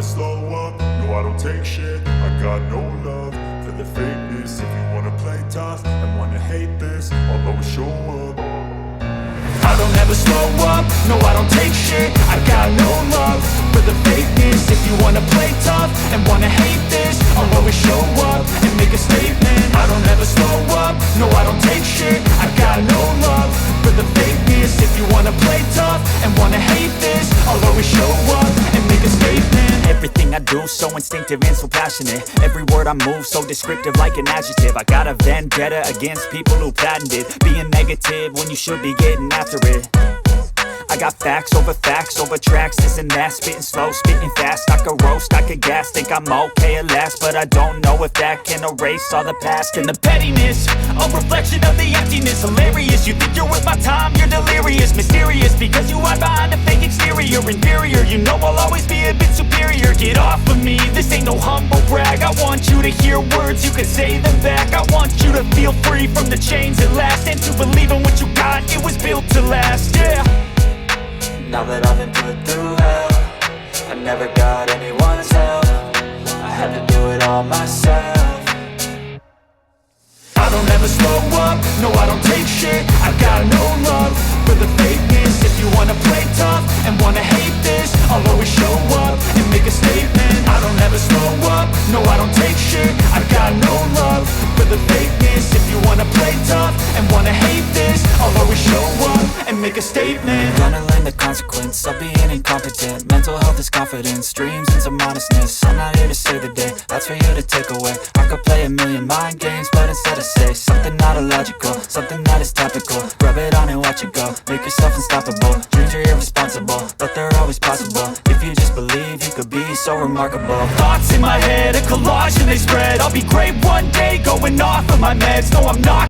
never slow up, no I don't take shit. I got no love for the fakeness. If you wanna play tough and wanna hate this, I'll always show up. I don't ever slow up, no I don't take shit. I got no love for the fakeness. If you wanna play tough and wanna hate this, I'll always show up and make a statement. I don't ever slow up, no I don't take shit. I got no love for the fakeness. If you wanna play tough and wanna hate this, I'll always show up and make a statement. Everything I do so instinctive and so passionate. Every word I move so descriptive like an adjective. I got a vendetta against people who patented being negative when you should be getting after it. I got facts over tracks, this and that. Spitting slow, spitting fast. I could roast, I could gas. Think I'm okay at last, but I don't know if that can erase all the past. And the pettiness, a reflection of the emptiness. Hilarious, you think you're worth my time, you're delirious. Mysterious, because you hide behind a fake exterior. Inferior, you know I'll always be a bit superior. Get off of me, this ain't no humble brag. I want you to hear words, you can say them back. I want you to feel free from the chains at last, and to believe in what you got, it was built to last, yeah. Now that I've been put through hell, I never got anyone's help. I had to do it all myself. I don't ever slow up, no I don't take shit. I got no love for the fakeness. If you wanna play tough and wanna hate this, I'll always show up and make a statement. I don't ever slow up, no I don't take shit. I got no love for the fakeness. If you wanna play tough and wanna hate this, I'll always show up and make a statement. Gonna learn the consequence of being incompetent. Mental health is confidence, dreams into modestness. I'm not here to save the day, that's for you to take away. I could play a million mind games, but instead I say something not illogical, something that is topical. Rub it on and watch it go, make yourself unstoppable. Dreams are irresponsible, but they're always possible. If you just believe, you could be so remarkable. Thoughts in my head, a collage and they spread. I'll be great one day, going off of my meds. No, I'm not